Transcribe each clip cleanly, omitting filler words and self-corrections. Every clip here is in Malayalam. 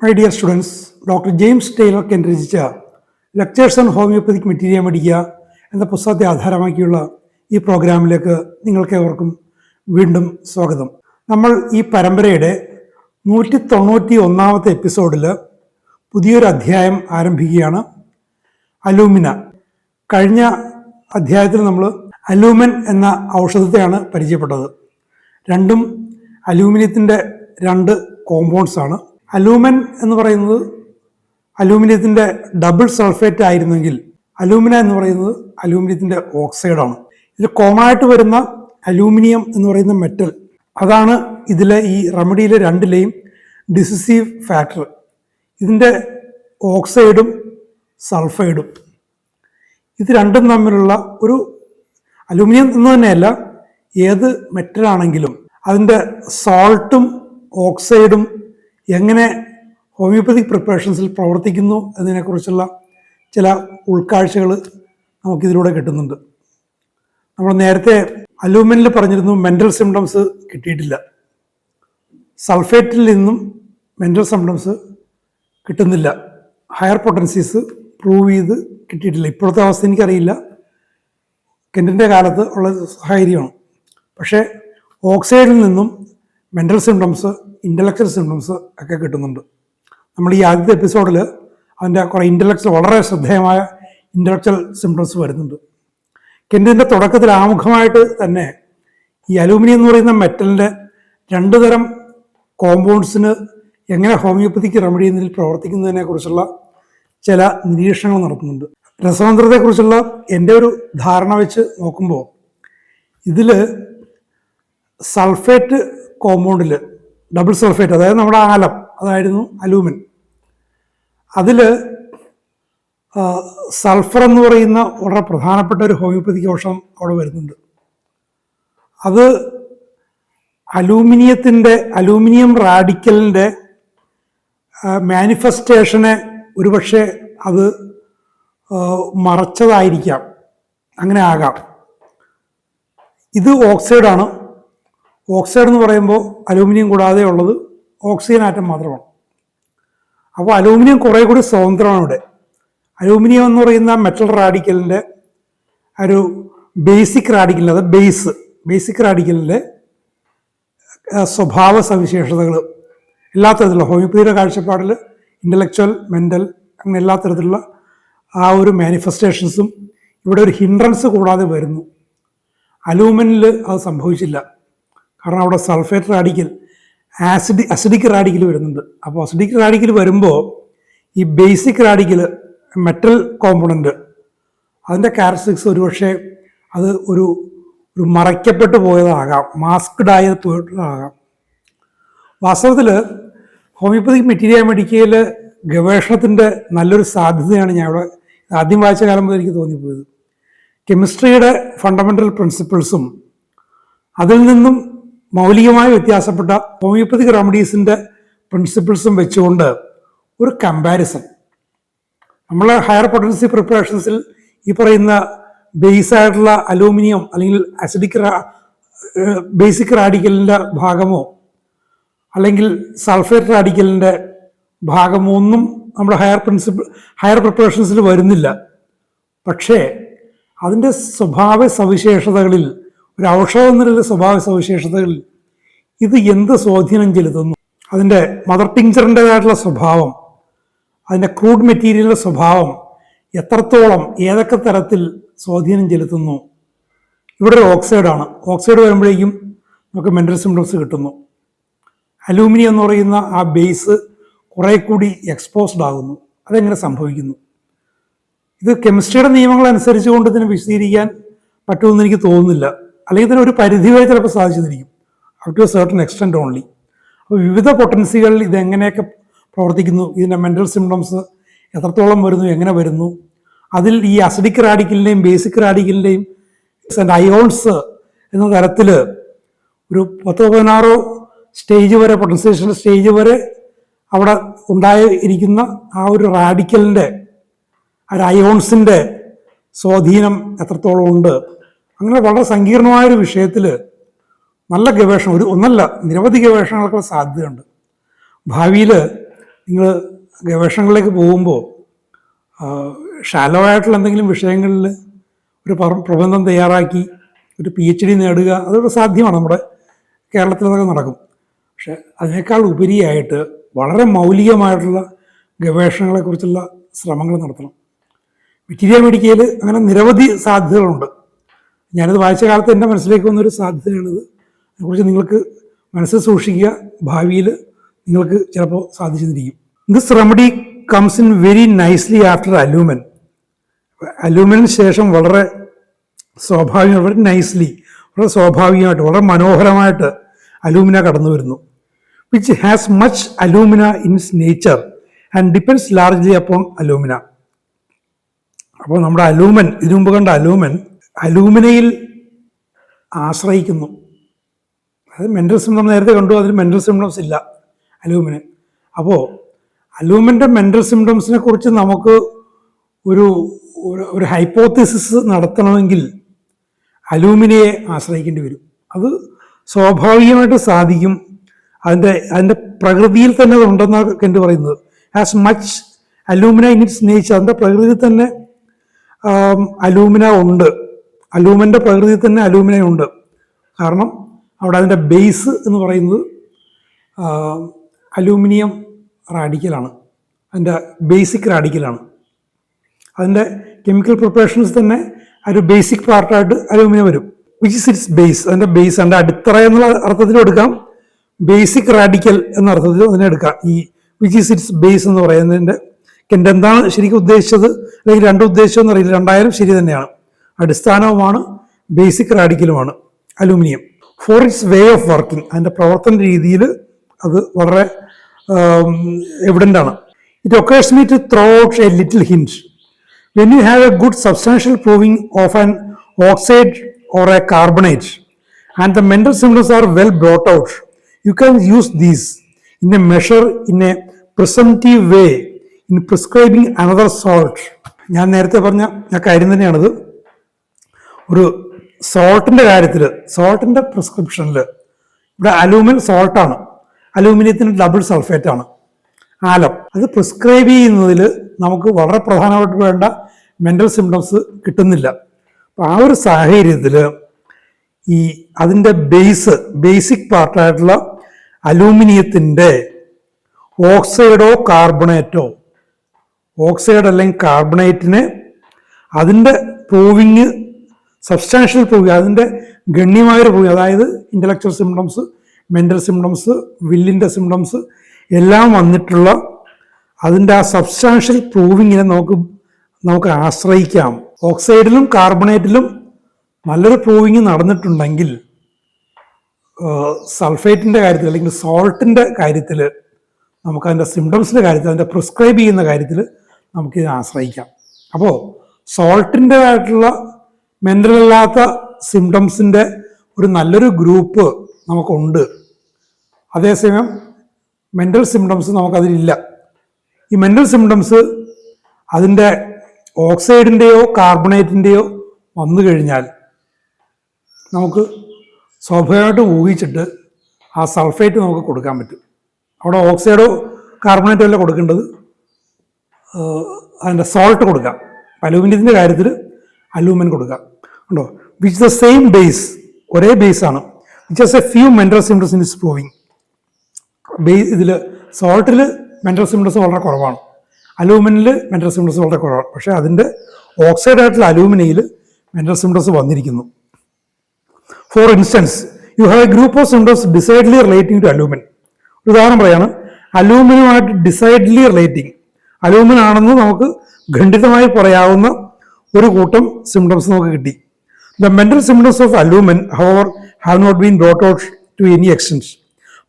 My dear students, doctor James Tyler Kent രചിച്ച lectures on homoeopathic materia medica എന്ന പുസ്തകത്തെ ആധാരമാക്കിയുള്ള ഈ പ്രോഗ്രാമിലേക്ക് നിങ്ങൾക്കേവർക്കും വീണ്ടും സ്വാഗതം. നമ്മൾ ഈ പരമ്പരയുടെ 191 എപ്പിസോഡിൽ പുതിയൊരു അധ്യായം ആരംഭിക്കുകയാണ്. അലൂമിന. കഴിഞ്ഞ അധ്യായത്തിൽ നമ്മൾ അലൂമൻ എന്ന ഔഷധത്തെയാണ് പരിചയപ്പെട്ടത്. രണ്ടും അലൂമിനിയത്തിൻ്റെ രണ്ട് കോമ്പൗണ്ട്സ് ആണ്. അലൂമൻ എന്ന് പറയുന്നത് അലൂമിനിയത്തിൻ്റെ ഡബിൾ സൾഫേറ്റ് ആയിരുന്നെങ്കിൽ അലൂമിന എന്ന് പറയുന്നത് അലൂമിനിയത്തിൻ്റെ ഓക്സൈഡാണ്. ഇതിൽ കോമൺ ആയിട്ട് വരുന്ന അലൂമിനിയം എന്ന് പറയുന്ന മെറ്റൽ, അതാണ് ഇതിലെ ഈ റെമഡിയിലെ രണ്ടിലെയും ഡിസിസീവ് ഫാക്ടർ. ഇതിൻ്റെ ഓക്സൈഡും സൾഫൈഡും ഇത് രണ്ടും തമ്മിലുള്ള ഒരു അലൂമിനിയം എന്ന് തന്നെയല്ല, ഏത് മെറ്റലാണെങ്കിലും അതിൻ്റെ സോൾട്ടും ഓക്സൈഡും എങ്ങനെ ഹോമിയോപ്പതിക് പ്രിപ്പറേഷൻസിൽ പ്രവർത്തിക്കുന്നു എന്നതിനെക്കുറിച്ചുള്ള ചില ഉൾക്കാഴ്ചകൾ നമുക്കിതിലൂടെ കിട്ടുന്നുണ്ട്. നമ്മൾ നേരത്തെ അലൂമിനിൽ പറഞ്ഞിരുന്നു മെൻ്റൽ സിംറ്റംസ് കിട്ടിയിട്ടില്ല. സൾഫേറ്റിൽ നിന്നും മെൻ്റൽ സിംറ്റംസ് കിട്ടുന്നില്ല. ഹയർ പൊട്ടൻസീസ് പ്രൂവ് ചെയ്ത് കിട്ടിയിട്ടില്ല. ഇപ്പോഴത്തെ അവസ്ഥ എനിക്കറിയില്ല, കെൻറ്റിൻ്റെ കാലത്ത് ഉള്ള സാഹചര്യമാണ്. പക്ഷേ ഓക്സൈഡിൽ നിന്നും മെൻ്റൽ സിംറ്റംസ്, ഇൻ്റലക്ച്വൽ സിംറ്റംസ് ഒക്കെ കിട്ടുന്നുണ്ട്. നമ്മൾ ഈ ആദ്യത്തെ എപ്പിസോഡിൽ അതിൻ്റെ കുറേ വളരെ ശ്രദ്ധേയമായ ഇൻ്റലക്ച്വൽ സിംറ്റംസ് വരുന്നുണ്ട്. കെൻറ്റിൻ്റെ തുടക്കത്തിൽ ആമുഖമായിട്ട് തന്നെ ഈ അലൂമിനിയം എന്ന് പറയുന്ന മെറ്റലിൻ്റെ രണ്ട് തരം കോമ്പൗണ്ട്സിന് എങ്ങനെ ഹോമിയോപ്പതിക്ക് റെമഡി എന്നതിൽ പ്രവർത്തിക്കുന്നതിനെക്കുറിച്ചുള്ള ചില നിരീക്ഷണങ്ങൾ നടത്തുന്നുണ്ട്. രസതന്ത്രത്തെക്കുറിച്ചുള്ള എൻ്റെ ഒരു ധാരണ വെച്ച് നോക്കുമ്പോൾ ഇതിൽ സൾഫേറ്റ് കോമ്പൗണ്ടിൽ ഡബിൾ സൾഫേറ്റ്, അതായത് നമ്മുടെ ആലം, അതായിരുന്നു അലൂമിൻ. അതിൽ സൾഫർ എന്ന് പറയുന്ന വളരെ പ്രധാനപ്പെട്ട ഒരു ഹോമിയോപ്പതിക് ഔഷധം അവിടെ വരുന്നുണ്ട്. അത് അലൂമിനിയം റാഡിക്കലിൻ്റെ മാനിഫെസ്റ്റേഷനെ ഒരുപക്ഷെ അത് മറച്ചതായിരിക്കാം, അങ്ങനെ ആകാം. ഇത് ഓക്സൈഡാണ്. ഓക്സൈഡ് എന്ന് പറയുമ്പോൾ അലൂമിനിയം കൂടാതെ ഉള്ളത് ഓക്സിജൻ ആറ്റം മാത്രമാണ്. അപ്പോൾ അലൂമിനിയം കുറേ കൂടി സ്വതന്ത്രമാണ് ഇവിടെ. അലൂമിനിയം എന്ന് പറയുന്ന മെറ്റൽ റാഡിക്കലിൻ്റെ ഒരു ബേസിക് റാഡിക്കലിൻ്റെ, അത് ബേസിക് റാഡിക്കലിൻ്റെ സ്വഭാവ സവിശേഷതകൾ എല്ലാ തരത്തിലുള്ള ഹോമിയോപ്പതിയുടെ കാഴ്ചപ്പാടിൽ ഇൻ്റലക്ച്വൽ, മെൻ്റൽ, അങ്ങനെ എല്ലാ തരത്തിലുള്ള ആ ഒരു മാനിഫെസ്റ്റേഷൻസും ഇവിടെ ഒരു ഹിൻഡ്രൻസ് കൂടാതെ വരുന്നു. അലൂമിനിൽ അത് സംഭവിച്ചില്ല. കാരണം അവിടെ സൾഫേറ്റ് റാഡിക്കൽ, അസിഡിക് റാഡിക്കൽ വരുന്നുണ്ട്. അപ്പോൾ അസിഡിക് റാഡിക്കൽ വരുമ്പോൾ ഈ ബേസിക് റാഡിക്കൽ, മെറ്റൽ കോമ്പണൻറ്റ്, അതിൻ്റെ ക്യാരക്ടറിസ്റ്റിക്സ് ഒരുപക്ഷെ അത് ഒരു മറയ്ക്കപ്പെട്ടു പോയതാകാം, മാസ്ക്ഡ് ആയി പോയതാകാം. വാസ്തവത്തിൽ ഹോമിയോപ്പതിക് മെറ്റീരിയ മെഡിക്കയിൽ ഗവേഷണത്തിൻ്റെ നല്ലൊരു സാധ്യതയാണ് ഞാൻ ഇവിടെ ആദ്യം വായിച്ച കാലം മുതൽ എനിക്ക് തോന്നിപ്പോയത്. കെമിസ്ട്രിയുടെ ഫണ്ടമെൻ്റൽ പ്രിൻസിപ്പിൾസും അതിൽ നിന്നും മൗലികമായി വ്യത്യാസപ്പെട്ട ഹോമിയോപ്പതിക് റെമഡീസിൻ്റെ പ്രിൻസിപ്പിൾസും വെച്ചുകൊണ്ട് ഒരു കമ്പാരിസൺ. നമ്മൾ ഹയർ പൊട്ടൻസി പ്രിപ്പറേഷൻസിൽ ഈ പറയുന്ന ബേസ് ആയിട്ടുള്ള അലൂമിനിയം അല്ലെങ്കിൽ ബേസിക് റാഡിക്കലിൻ്റെ ഭാഗമോ അല്ലെങ്കിൽ സൾഫേറ്റ് റാഡിക്കലിൻ്റെ ഭാഗമോ ഒന്നും നമ്മുടെ ഹയർ പ്രിപ്പറേഷൻസിൽ വരുന്നില്ല. പക്ഷേ അതിൻ്റെ സ്വഭാവ സവിശേഷതകളിൽ, ഒരു ഔഷധം എന്നുള്ള സ്വഭാവ സവിശേഷതകളിൽ ഇത് എന്ത് സ്വാധീനം ചെലുത്തുന്നു, അതിൻ്റെ മദർ ടിങ്ചറിൻ്റെതായിട്ടുള്ള സ്വഭാവം, അതിൻ്റെ ക്രൂഡ് മെറ്റീരിയലിൻ്റെ സ്വഭാവം എത്രത്തോളം ഏതൊക്കെ തരത്തിൽ സ്വാധീനം ചെലുത്തുന്നു. ഇവിടെ ഒരു ഓക്സൈഡാണ്. ഓക്സൈഡ് വരുമ്പോഴേക്കും നമുക്ക് മെൻ്റൽ സിംറ്റംസ് കിട്ടുന്നു. അലൂമിനിയം എന്ന് പറയുന്ന ആ ബേസ് കുറേ കൂടി എക്സ്പോസ്ഡ് ആകുന്നു. അതെങ്ങനെ സംഭവിക്കുന്നു? ഇത് കെമിസ്ട്രിയുടെ നിയമങ്ങൾ അനുസരിച്ച് കൊണ്ട് ഇതിനെ വിശദീകരിക്കാൻ പറ്റുമെന്ന് എനിക്ക് തോന്നുന്നില്ല. അല്ലെങ്കിൽ ഇതിന് ഒരു പരിധി വരെ ചിലപ്പോൾ സാധിച്ചിരിക്കും, up to a certain extent only. അപ്പോൾ വിവിധ പൊട്ടൻസികളിൽ ഇതെങ്ങനെയൊക്കെ പ്രവർത്തിക്കുന്നു, ഇതിൻ്റെ മെൻ്റൽ സിംറ്റംസ് എത്രത്തോളം വരുന്നു, എങ്ങനെ വരുന്നു, അതിൽ ഈ അസിഡിക് റാഡിക്കലിൻ്റെയും ബേസിക് റാഡിക്കലിൻ്റെയും അയോൺസ് എന്ന തരത്തിൽ ഒരു 10-16 സ്റ്റേജ് വരെ, പൊട്ടൻസിയേഷൻ സ്റ്റേജ് വരെ അവിടെ ഉണ്ടായിരിക്കുന്ന ആ ഒരു റാഡിക്കലിൻ്റെ, ആ ഒരു അയോൺസിൻ്റെ സ്വാധീനം എത്രത്തോളം ഉണ്ട്. അങ്ങനെ വളരെ സങ്കീർണമായൊരു വിഷയത്തിൽ നല്ല ഗവേഷണം, ഒന്നല്ല നിരവധി ഗവേഷണങ്ങൾക്ക് സാധ്യതയുണ്ട്. ഭാവിയിൽ നിങ്ങൾ ഗവേഷണങ്ങളിലേക്ക് പോകുമ്പോൾ ഷാലോ ആയിട്ടുള്ള എന്തെങ്കിലും വിഷയങ്ങളിൽ ഒരു പ്രബന്ധം തയ്യാറാക്കി ഒരു PhD നേടുക അതൊക്കെ സാധ്യമാണ്, നമ്മുടെ കേരളത്തിൽ അതൊക്കെ നടക്കും. പക്ഷെ അതിനേക്കാൾ ഉപരിയായിട്ട് വളരെ മൗലികമായിട്ടുള്ള ഗവേഷണങ്ങളെക്കുറിച്ചുള്ള ശ്രമങ്ങൾ നടത്തണം. മെറ്റീരിയൽ മെഡിക്കയിൽ അങ്ങനെ നിരവധി സാധ്യതകളുണ്ട്. ഞാനിത് വായിച്ച കാലത്ത് എൻ്റെ മനസ്സിലേക്ക് വന്നൊരു സാധ്യതയാണിത്. അതിനെക്കുറിച്ച് നിങ്ങൾക്ക് മനസ്സിൽ സൂക്ഷിക്കുക, ഭാവിയിൽ നിങ്ങൾക്ക് ചിലപ്പോൾ സാധിച്ചെന്നിരിക്കും. This remedy comes in very nicely after alumen. അലൂമിനു ശേഷം വളരെ സ്വാഭാവികമായി, വളരെ നൈസ്ലി, വളരെ സ്വാഭാവികമായിട്ട്, വളരെ മനോഹരമായിട്ട് അലൂമിന കടന്നു വരുന്നു. Which has much alumina in its nature and depends largely upon alumina. അപ്പോൾ നമ്മുടെ അലൂമൻ, ഇതിനു മുമ്പ് കണ്ട അലൂമിനയിൽ ആശ്രയിക്കുന്നു. അതായത് മെൻ്റൽ സിംറ്റം നേരത്തെ കണ്ടു, അതിന് മെൻ്റൽ സിംറ്റംസ് ഇല്ല അലൂമിന്. അപ്പോൾ അലൂമിൻ്റെ മെൻ്റൽ സിംറ്റംസിനെ കുറിച്ച് നമുക്ക് ഒരു ഹൈപ്പോത്തിസിസ് നടത്തണമെങ്കിൽ അലൂമിനിയെ ആശ്രയിക്കേണ്ടി വരും. അത് സ്വാഭാവികമായിട്ട് സാധിക്കും. അതിൻ്റെ പ്രകൃതിയിൽ തന്നെ അതുണ്ടെന്നാണ് കണ്ടു പറയുന്നത്. As much alumina in its nature, അതിൻ്റെ പ്രകൃതിയിൽ തന്നെ അലൂമിന ഉണ്ട്. അലൂമിൻ്റെ പ്രകൃതിയിൽ തന്നെ അലൂമിന ഉണ്ട്. കാരണം അവിടെ അതിൻ്റെ ബേസ് എന്ന് പറയുന്നത് അലൂമിനിയം റാഡിക്കലാണ്, അതിൻ്റെ ബേസിക് റാഡിക്കലാണ്. അതിൻ്റെ കെമിക്കൽ പ്രിപ്പറേഷൻസ് തന്നെ ഒരു ബേസിക് പാർട്ടായിട്ട് അലൂമിനിയം വരും. വിച്ച് ഇസ് ഇറ്റ്സ് ബേസ്, അതിൻ്റെ ബേസ്, അതിൻ്റെ അടിത്തറ എന്നുള്ള അർത്ഥത്തിലും എടുക്കാം, ബേസിക് റാഡിക്കൽ എന്ന അർത്ഥത്തിലും അതിനെ എടുക്കാം. ഈ വിച്ച് ഇസ് ഇറ്റ്സ് ബേസ് എന്ന് പറയുന്നതിൻ്റെ എന്താണ് ശരിക്കും ഉദ്ദേശിച്ചത്, അല്ലെങ്കിൽ രണ്ടും ഉദ്ദേശിച്ചതെന്ന് അറിയില്ല, രണ്ടായാലും ശരി തന്നെയാണ്. അടിസ്ഥാനവുമാണ് ബേസിക് റാഡിക്കലുമാണ് aluminium. For its way of working, അതിൻ്റെ പ്രവർത്തന രീതിയിൽ അത് വളരെ എവിഡൻ്റ് ആണ്. It occurs me to throw out a little hint. When you have a good substantial proving of an oxide or a carbonate and the mental symptoms are well brought out, you can use these in a measure in a presumptive way in prescribing another salt. ഞാൻ നേരത്തെ പറഞ്ഞ കാര്യം തന്നെയാണിത്. ഒരു സോൾട്ടിൻ്റെ കാര്യത്തിൽ, സോൾട്ടിൻ്റെ പ്രിസ്ക്രിപ്ഷനിൽ ഇവിടെ അലൂമിൻ സോൾട്ടാണ്, അലൂമിനിയത്തിന് ഡബിൾ സൾഫേറ്റാണ്, ആലം. അത് പ്രിസ്ക്രൈബ് ചെയ്യുന്നതിൽ നമുക്ക് വളരെ പ്രധാനമായിട്ട് വേണ്ട മെൻ്റൽ സിംറ്റംസ് കിട്ടുന്നില്ല. അപ്പോൾ ആ ഒരു സാഹചര്യത്തിൽ ഈ അതിൻ്റെ ബേസിക് പാർട്ടായിട്ടുള്ള അലൂമിനിയത്തിൻ്റെ ഓക്സൈഡോ കാർബണേറ്റോ, ഓക്സൈഡ് അല്ലെങ്കിൽ കാർബണേറ്റിന് അതിൻ്റെ പ്രൂവിങ്, സബ്സ്റ്റാൻഷ്യൽ പ്രൂവിങ്, അതിൻ്റെ ഗണ്യമായൊരു പ്രൂവിങ്, അതായത് ഇൻ്റലക്ച്വൽ സിംറ്റംസ്, മെൻ്റൽ സിംറ്റംസ്, വില്ലിൻ്റെ സിംറ്റംസ് എല്ലാം വന്നിട്ടുള്ള അതിൻ്റെ ആ സബ്സ്റ്റാൻഷ്യൽ പ്രൂവിങ്ങിനെ നമുക്ക് ആശ്രയിക്കാം. ഓക്സൈഡിലും കാർബണേറ്റിലും നല്ലൊരു പ്രൂവിങ് നടന്നിട്ടുണ്ടെങ്കിൽ സൾഫേറ്റിൻ്റെ കാര്യത്തിൽ അല്ലെങ്കിൽ സോൾട്ടിൻ്റെ കാര്യത്തിൽ നമുക്കതിൻ്റെ സിംറ്റംസിൻ്റെ കാര്യത്തിൽ, അതിൻ്റെ പ്രിസ്ക്രൈബ് ചെയ്യുന്ന കാര്യത്തിൽ നമുക്കിതിനെ ആശ്രയിക്കാം. അപ്പോൾ സോൾട്ടിൻ്റെതായിട്ടുള്ള മെൻ്റൽ അല്ലാത്ത സിംറ്റംസിൻ്റെ ഒരു നല്ലൊരു ഗ്രൂപ്പ് നമുക്കുണ്ട്. അതേസമയം മെൻ്റൽ സിംറ്റംസ് നമുക്കതിലില്ല. ഈ മെൻ്റൽ സിംറ്റംസ് അതിൻ്റെ ഓക്സൈഡിൻ്റെയോ കാർബണേറ്റിൻ്റെയോ വന്നു കഴിഞ്ഞാൽ നമുക്ക് സ്വാഭാവികമായിട്ട് ഊഹിച്ചിട്ട് ആ സൾഫേറ്റ് നമുക്ക് കൊടുക്കാൻ പറ്റും. അവിടെ ഓക്സൈഡോ കാർബണേറ്റോ അല്ല കൊടുക്കേണ്ടത്, അതിൻ്റെ സോൾട്ട് കൊടുക്കാം. അലൂമിനിയത്തിൻ്റെ കാര്യത്തിൽ അലൂമിൻ കൊടുക്കാം. ഉണ്ടോ, വിച്ച് ദ സെയിം ബേസ്, ഒരേ ബേസാണ്, which has a few mental symptoms in its proving. ഇതിൽ സോൾട്ടിൽ മെൻ്റൽ സിംറ്റംസ് വളരെ കുറവാണ്, അലൂമിനിൽ മെൻ്റൽ സിംറ്റംസ് വളരെ കുറവാണ്. പക്ഷേ അതിൻ്റെ ഓക്സൈഡായിട്ടുള്ള അലൂമിനിയിൽ മെൻ്റൽ സിംറ്റംസ് വന്നിരിക്കുന്നു. For instance, you have a group of symptoms decidedly relating to alumen. ഉദാഹരണം പറയാണ്, അലൂമിനുമായിട്ട് ഡിസൈഡ്ലി റിലേറ്റിംഗ്, അലൂമിൻ ആണെന്ന് നമുക്ക് ഖണ്ഡിതമായി പറയാവുന്ന ഒരു കൂട്ടം സിംറ്റംസ് നമുക്ക് കിട്ടി. The mental symptoms of alumen however have not been brought out to any extent,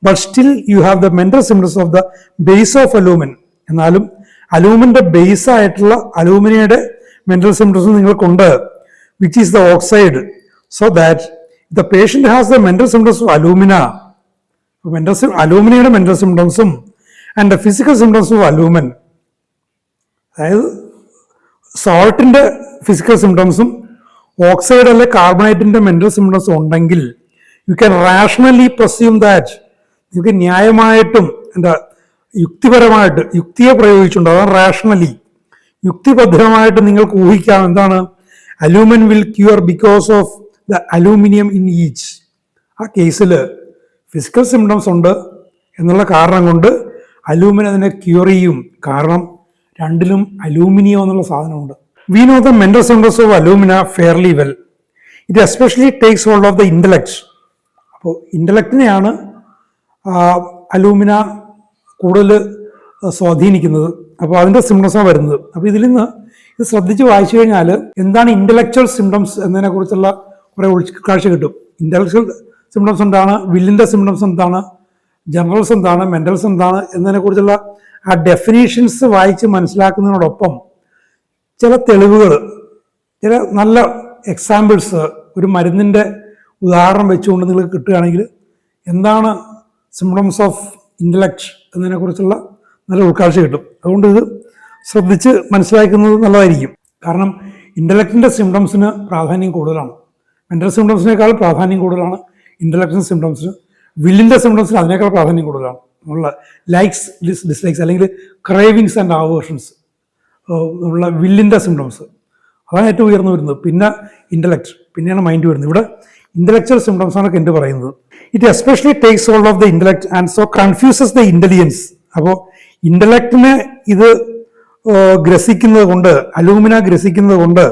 but still you have the mental symptoms of the base of alumen. എന്നാലും അലൂമിൻ്റെ ബേസ് ആയിട്ടുള്ള അലൂമിനിയുടെ മെൻ്റൽ സിംറ്റംസ് നിങ്ങൾക്കുണ്ട്, which is the oxide. So that the patient has the mental symptoms of alumina, അലൂമിനിയുടെ മെൻ്റൽ സിംറ്റംസും and the physical symptoms of alumen, അതായത് സോൾട്ടിൻ്റെ ഫിസിക്കൽ സിംറ്റംസും ഓക്സൈഡ് അല്ലെ കാർബണേറ്റിൻ്റെ മെൻ്റൽ സിംറ്റംസും ഉണ്ടെങ്കിൽ you can rationally perceive that, നിങ്ങൾക്ക് ന്യായമായിട്ടും യുക്തിപരമായിട്ട്, യുക്തിയെ പ്രയോഗിച്ചുകൊണ്ട്, അതാണ് റാഷണലി, യുക്തിബദ്ധമായിട്ട് നിങ്ങൾക്ക് ഊഹിക്കാം എന്താണ്, alumen will cure because of the aluminium in each. ആ കേസിൽ ഫിസിക്കൽ സിംറ്റംസ് ഉണ്ട് എന്നുള്ള കാരണം കൊണ്ട് അലൂമിനിയം അതിനെ ക്യൂർ ചെയ്യും. കാരണം രണ്ടിലും അലൂമിനിയം എന്നുള്ള സാധനമുണ്ട്. We know the mental symptoms of alumina fairly well. It especially takes hold of the intellect. അപ്പോൾ ഇന്റലക്റ്റിനെയാണ് അലൂമിന കൂടുതൽ സ്വാധീനിക്കുന്നത്. അപ്പോൾ അതിൻ്റെ സിംറ്റംസാണ് വരുന്നത്. അപ്പോൾ ഇതിൽ നിന്ന് ഇത് ശ്രദ്ധിച്ച് വായിച്ചു കഴിഞ്ഞാൽ എന്താണ് ഇൻ്റലക്ച്വൽ സിംറ്റംസ് എന്നതിനെക്കുറിച്ചുള്ള കുറേ ഉൾക്കാഴ്ച കിട്ടും. ഇൻ്റലക്ച്വൽ സിംറ്റംസ് എന്താണ്, വില്ലിൻ്റെ സിംറ്റംസ് എന്താണ്, ജനറൽസ് എന്താണ്, മെൻ്റൽസ് എന്താണ് എന്നതിനെക്കുറിച്ചുള്ള ആ ഡെഫിനേഷൻസ് വായിച്ച് മനസ്സിലാക്കുന്നതിനോടൊപ്പം ചില തെളിവുകൾ, ചില നല്ല എക്സാമ്പിൾസ്, ഒരു മരുന്നിൻ്റെ ഉദാഹരണം വെച്ചുകൊണ്ട് നിങ്ങൾക്ക് കിട്ടുകയാണെങ്കിൽ എന്താണ് സിംറ്റംസ് ഓഫ് ഇൻ്റലക്ട് എന്നതിനെക്കുറിച്ചുള്ള നല്ല ഉൾക്കാഴ്ച കിട്ടും. അതുകൊണ്ട് ഇത് ശ്രദ്ധിച്ച് മനസ്സിലാക്കുന്നത് നല്ലതായിരിക്കും. കാരണം ഇൻ്റലക്റ്റിൻ്റെ സിംറ്റംസിന് പ്രാധാന്യം കൂടുതലാണ്, മെൻ്റൽ സിംറ്റംസിനേക്കാൾ പ്രാധാന്യം കൂടുതലാണ് ഇൻ്റലക്റ്റിൻ്റെ സിംറ്റംസിന്. വില്ലിൻ്റെ സിംറ്റംസിന് അതിനേക്കാൾ പ്രാധാന്യം കൂടുതലാണ്. ഉള്ള ലൈക്സ്, ഡിസ്ലൈക്സ് അല്ലെങ്കിൽ ക്രേവിങ്സ് ആൻഡ് ആവേർഷൻസ് ഉള്ള വില്ലിൻ്റെ സിംറ്റംസ് അതാണ് ഏറ്റവും ഉയർന്നു വരുന്നത്. പിന്നെ ഇൻ്റലക്ട്, പിന്നെയാണ് മൈൻഡ് വരുന്നത്. ഇവിടെ ഇൻ്റലക്ച്വൽ സിംറ്റംസ് ആണ് കെൻഡ് പറയുന്നത്. It especially takes hold of the intellect and so confuses the intelligence. അപ്പോൾ ഇൻ്റലക്റ്റിനെ ഇത് ഗ്രസിക്കുന്നത് കൊണ്ട്, അലൂമിന ഗ്രസിക്കുന്നത് കൊണ്ട്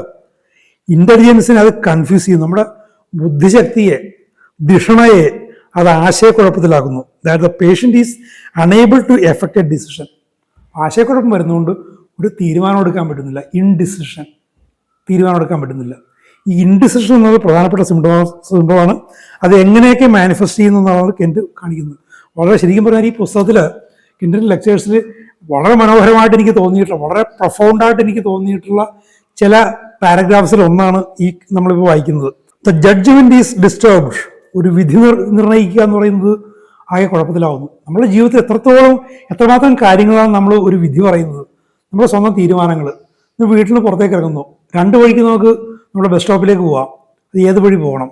ഇൻ്റലിജൻസിനെ അത് കൺഫ്യൂസ് ചെയ്യും. നമ്മുടെ ബുദ്ധിശക്തിയെ, ധിഷണയെ അത് ആശയക്കുഴപ്പത്തിലാക്കുന്നു. That the patient is unable to effect a decision. ആശയക്കുഴപ്പം വരുന്നതുകൊണ്ട് ഒരു തീരുമാനം എടുക്കാൻ പറ്റുന്നില്ല. ഇൻഡിസിഷൻ, തീരുമാനം എടുക്കാൻ പറ്റുന്നില്ല. ഈ ഇൻഡിസിഷൻ എന്നത് പ്രധാനപ്പെട്ട സിംറ്റമാണ്. അത് എങ്ങനെയൊക്കെ മാനിഫെസ്റ്റ് ചെയ്യുന്നു എന്നാണ് കെൻറ്റ് കാണിക്കുന്നത്. വളരെ ശരിക്കും പറഞ്ഞാൽ ഈ പുസ്തകത്തിൽ, കെൻറ്റിൻ്റെ ലെക്ചേഴ്സിൽ വളരെ മനോഹരമായിട്ട് എനിക്ക് തോന്നിയിട്ടുള്ള, വളരെ പ്രൊഫൗണ്ടായിട്ട് എനിക്ക് തോന്നിയിട്ടുള്ള ചില പാരഗ്രാഫ്സിൽ ഒന്നാണ് ഈ നമ്മളിപ്പോൾ വായിക്കുന്നത്. The judgement is disturbed. ഒരു വിധി നിർണ്ണയിക്കുക എന്ന് പറയുന്നത് ആകെ കുഴപ്പത്തിലാവുന്നു. നമ്മുടെ ജീവിതത്തിൽ എത്രമാത്രം കാര്യങ്ങളാണ് നമ്മൾ ഒരു വിധി പറയുന്നത്. നമ്മുടെ സ്വന്തം തീരുമാനങ്ങൾ. വീട്ടിൽ നിന്ന് പുറത്തേക്ക് ഇറങ്ങുന്നു, രണ്ട് വഴിക്ക് നമുക്ക് നമ്മുടെ ബസ് സ്റ്റോപ്പിലേക്ക് പോവാം. അത് ഏത് വഴി പോകണം?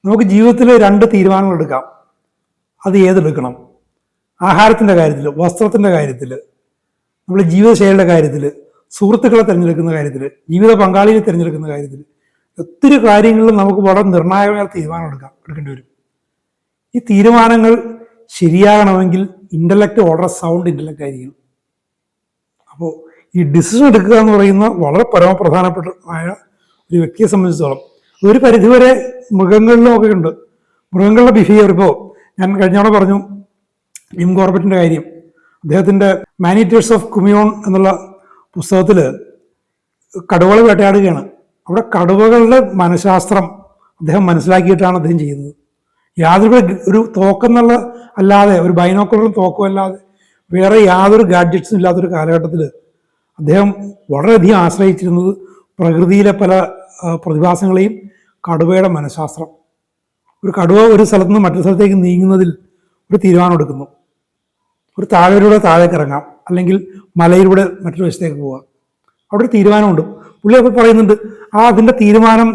നമുക്ക് ജീവിതത്തിൽ രണ്ട് തീരുമാനങ്ങൾ എടുക്കാം. അത് ഏതെടുക്കണം? ആഹാരത്തിൻ്റെ കാര്യത്തിൽ, വസ്ത്രത്തിൻ്റെ കാര്യത്തിൽ, നമ്മുടെ ജീവിതശൈലിയുടെ കാര്യത്തിൽ, സുഹൃത്തുക്കളെ തിരഞ്ഞെടുക്കുന്ന കാര്യത്തിൽ, ജീവിത പങ്കാളിയെ തിരഞ്ഞെടുക്കുന്ന കാര്യത്തിൽ, ഒത്തിരി കാര്യങ്ങളിൽ നമുക്ക് വളരെ നിർണായകമായ തീരുമാനം എടുക്കേണ്ടി വരും. ഈ തീരുമാനങ്ങൾ ശരിയാകണമെങ്കിൽ ഇൻ്റലക്റ്റ് വളരെ സൗണ്ട് ഇൻ്റലക്റ്റ് ആയിരിക്കണം. അപ്പോൾ ഈ ഡിസിഷൻ എടുക്കുക എന്ന് പറയുന്ന വളരെ പരമപ്രധാനപ്പെട്ടമായ ഒരു വ്യക്തിയെ സംബന്ധിച്ചിടത്തോളം ഒരു പരിധിവരെ മൃഗങ്ങളിലും ഒക്കെ ഉണ്ട്. മൃഗങ്ങളുടെ ബിഹേവിയർ, ഇപ്പോൾ ഞാൻ കഴിഞ്ഞോടെ പറഞ്ഞു ജിം കോർബറ്റിൻ്റെ കാര്യം. അദ്ദേഹത്തിൻ്റെ മാനിറ്റേഴ്സ് ഓഫ് കുമിയോൺ എന്നുള്ള പുസ്തകത്തിൽ കടുവകളെ വേട്ടയാടുകയാണ്. അവിടെ കടുവകളുടെ മനഃശാസ്ത്രം അദ്ദേഹം മനസ്സിലാക്കിയിട്ടാണ് അദ്ദേഹം ചെയ്യുന്നത്. യാതൊരു ഒരു തോക്കെന്നുള്ള അല്ലാതെ, ഒരു ബൈനോക്കുലറും തോക്കും അല്ലാതെ വേറെ യാതൊരു ഗാഡ്ജറ്റ്സും ഇല്ലാത്തൊരു കാലഘട്ടത്തിൽ അദ്ദേഹം വളരെയധികം ആശ്രയിച്ചിരുന്നത് പ്രകൃതിയിലെ പല പ്രതിഭാസങ്ങളെയും കടുവയുടെ മനഃശാസ്ത്രം. ഒരു കടുവ ഒരു സ്ഥലത്ത് നിന്ന് മറ്റൊരു സ്ഥലത്തേക്ക് നീങ്ങുന്നതിൽ ഒരു തീരുമാനം എടുക്കുന്നു. ഒരു താഴ്വരയിലൂടെ താഴേക്ക് ഇറങ്ങാം, അല്ലെങ്കിൽ മലയിലൂടെ മറ്റൊരു വശത്തേക്ക് പോകാം. അവിടെ ഒരു തീരുമാനമുണ്ട്. പുള്ളി അപ്പോൾ പറയുന്നുണ്ട്, അതിൻ്റെ തീരുമാനം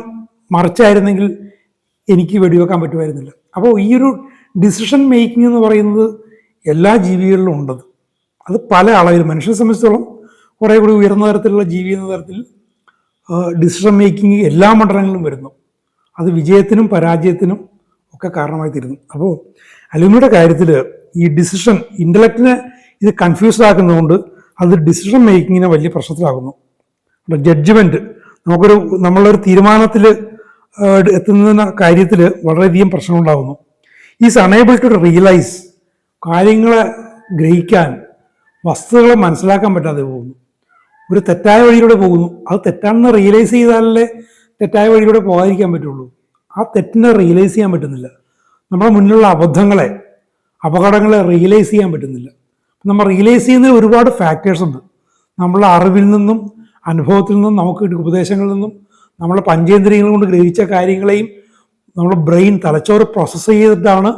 മറിച്ചായിരുന്നെങ്കിൽ എനിക്ക് വെടിവെക്കാൻ പറ്റുമായിരുന്നില്ല. അപ്പോൾ ഈ ഒരു ഡിസിഷൻ മേക്കിംഗ് എന്ന് പറയുന്നത് എല്ലാ ജീവികളിലും ഉണ്ടത്. അത് പല അളവിൽ, മനുഷ്യനെ സംബന്ധിച്ചിടത്തോളം കുറേ കൂടി ഉയർന്ന തരത്തിലുള്ള ജീവി എന്ന തരത്തിൽ ഡിസിഷൻ മേക്കിംഗ് എല്ലാ മണ്ഡലങ്ങളിലും വരുന്നു. അത് വിജയത്തിനും പരാജയത്തിനും ഒക്കെ കാരണമായി തീരുന്നു. അപ്പോൾ അലൂമിനിയുടെ കാര്യത്തിൽ ഈ ഡിസിഷൻ, ഇൻ്റലക്റ്റിനെ ഇത് കൺഫ്യൂസ്ഡ് ആക്കുന്നതുകൊണ്ട് അത് ഡിസിഷൻ മേക്കിങ്ങിനെ വലിയ പ്രശ്നത്തിലാകുന്നു. ജഡ്ജ്മെൻറ്റ്, നമ്മളൊരു തീരുമാനത്തിൽ എത്തുന്ന കാര്യത്തിൽ വളരെയധികം പ്രശ്നമുണ്ടാകുന്നു. ഈസ് അണേബിൾ ടു റിയലൈസ്, കാര്യങ്ങളെ ഗ്രഹിക്കാൻ, വസ്തുതകളെ മനസ്സിലാക്കാൻ പറ്റാതെ പോകുന്നു. ഒരു തെറ്റായ വഴിയിലൂടെ പോകുന്നു. അത് തെറ്റാണെന്ന് റിയലൈസ് ചെയ്താലല്ലേ തെറ്റായ വഴിയിലൂടെ പോകാതിരിക്കാൻ പറ്റുള്ളൂ. ആ തെറ്റിനെ റിയലൈസ് ചെയ്യാൻ പറ്റുന്നില്ല. നമ്മുടെ മുന്നിലുള്ള അപകടങ്ങളെ റിയലൈസ് ചെയ്യാൻ പറ്റുന്നില്ല. നമ്മൾ റിയലൈസ് ചെയ്യുന്ന ഒരുപാട് ഫാക്ടേഴ്സ് ഉണ്ട്. നമ്മളെ അറിവിൽ നിന്നും അനുഭവത്തിൽ നിന്നും നമുക്ക് കിട്ടിയ ഉപദേശങ്ങളിൽ നിന്നും നമ്മളെ പഞ്ചേന്ദ്രിയങ്ങൾ കൊണ്ട് ഗ്രഹിച്ച കാര്യങ്ങളെയും നമ്മുടെ ബ്രെയിൻ, തലച്ചോറ് പ്രോസസ്സ് ചെയ്തിട്ടാണ്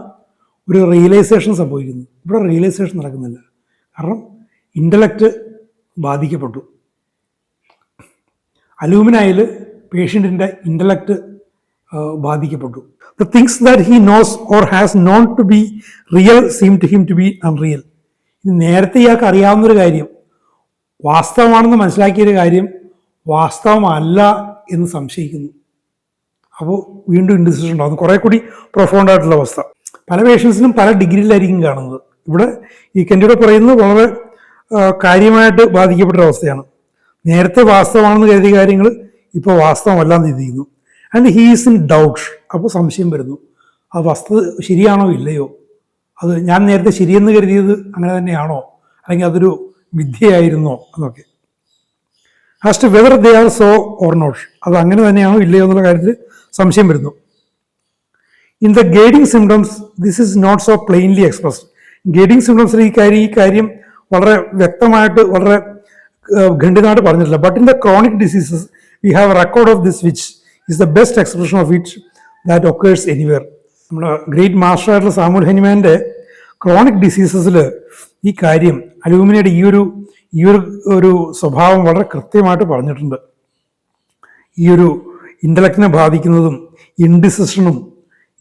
ഒരു റിയലൈസേഷൻ സംഭവിക്കുന്നത്. ഇവിടെ റിയലൈസേഷൻ നടക്കുന്നില്ല. കാരണം ഇൻ്റലക്റ്റ് ബാധിക്കപ്പെട്ടു. അലൂമിനയിൽ പേഷ്യൻറ്റിൻ്റെ ഇൻ്റലക്റ്റ് ബാധിക്കപ്പെട്ടു. The things that he knows or has known to be real seem to him to be unreal. ഇനി നേരത്തെ ഇയാൾക്ക് അറിയാവുന്നൊരു കാര്യം വാസ്തവമാണെന്ന് മനസ്സിലാക്കിയൊരു കാര്യം വാസ്തവമല്ല എന്ന് സംശയിക്കുന്നു. അപ്പോൾ വീണ്ടും ഇൻഡിസിഷൻ ഉണ്ടാകുന്നു. കുറേ കൂടി പ്രൊഫൗണ്ടായിട്ടുള്ള അവസ്ഥ. പല പേഷ്യൻസിനും പല ഡിഗ്രിയിലായിരിക്കും കാണുന്നത്. ഇവിടെ ഈ കെൻഡിയുടെ പറയുന്നത് വളരെ കാര്യമായിട്ട് ബാധിക്കപ്പെട്ട അവസ്ഥയാണ്. നേരത്തെ വാസ്തവമാണെന്ന് കരുതിയ കാര്യങ്ങൾ ഇപ്പോൾ വാസ്തവമല്ലാന്ന് ചിന്തിക്കുന്നു. And he's in doubt. അപ്പോൾ സംശയം വരുന്നു, ആ വസ്തുത ശരിയാണോ ഇല്ലയോ, അത് ഞാൻ നേരത്തെ ശരിയെന്ന് കരുതിയത് അങ്ങനെ തന്നെയാണോ, അല്ലെങ്കിൽ അതൊരു വിദ്യയായിരുന്നോ എന്നൊക്കെ. As to whether they are so or not, അത് അങ്ങനെ തന്നെയാണോ ഇല്ലയോ എന്നുള്ള കാര്യത്തിൽ സംശയം വരുന്നു. In the guiding symptoms this is not so plainly expressed. Guiding സിംറ്റംസിൽ ഈ കാര്യം വളരെ വ്യക്തമായിട്ട് വളരെ ഖണ്ഡിതമായിട്ട് പറഞ്ഞിട്ടില്ല. But in the chronic diseases we have record of this which is the best expression of it that occurs anywhere. നമ്മുടെ ഗ്രേറ്റ് മാസ്റ്റർ ആയിട്ടുള്ള സാമുൽ ഹനിമാൻ്റെ ക്രോണിക് ഡിസീസസിൽ ഈ കാര്യം അലൂമിനിയുടെ ഈ ഒരു സ്വഭാവം വളരെ കൃത്യമായിട്ട് പറഞ്ഞിട്ടുണ്ട്. ഈ ഒരു ഇൻ്റലക്റ്റിനെ ബാധിക്കുന്നതും ഇൻഡിസിഷനും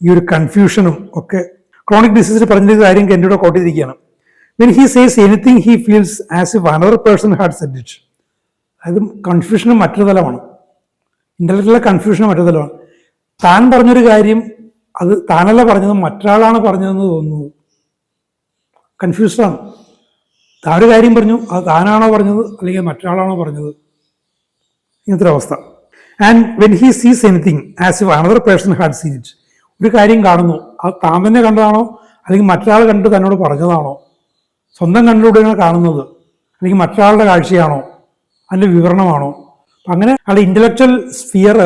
ഈ ഒരു കൺഫ്യൂഷനും ഒക്കെ ക്രോണിക് ഡിസീസിൽ പറഞ്ഞിട്ട് കാര്യം കെൻഡിയുടെ കോട്ട് ചെയ്തിരിക്കുകയാണ്. When he says anything he feels as if another person had said it. അതായത് കൺഫ്യൂഷനും മറ്റൊരു തലമാണ്, ഇൻ്റലക്റ്റിലെ കൺഫ്യൂഷനും മറ്റൊരു തലമാണ്. താൻ പറഞ്ഞൊരു കാര്യം അത് താനല്ല പറഞ്ഞത്, മറ്റൊരാളാണ് പറഞ്ഞതെന്ന് തോന്നുന്നു. കൺഫ്യൂസ്ഡാണ്. താൻ ഒരു കാര്യം പറഞ്ഞു, അത് താനാണോ പറഞ്ഞത് അല്ലെങ്കിൽ മറ്റൊരാളാണോ പറഞ്ഞത്, ഇങ്ങനത്തെ അവസ്ഥ. ആൻഡ് വെൻ ഹി സീസ് anything as if another person had seen it. ഒരു കാര്യം കാണുന്നു, അത് താൻ തന്നെ കണ്ടതാണോ അല്ലെങ്കിൽ മറ്റൊരാൾ കണ്ട് തന്നോട് പറഞ്ഞതാണോ, സ്വന്തം കണ്ടിലൂടെയാണ് കാണുന്നത് അല്ലെങ്കിൽ മറ്റൊരാളുടെ കാഴ്ചയാണോ, അതിൻ്റെ വിവരണമാണോ. അങ്ങനെ അയാളുടെ ഇൻ്റലക്ച്വൽ സ്ഫിയർ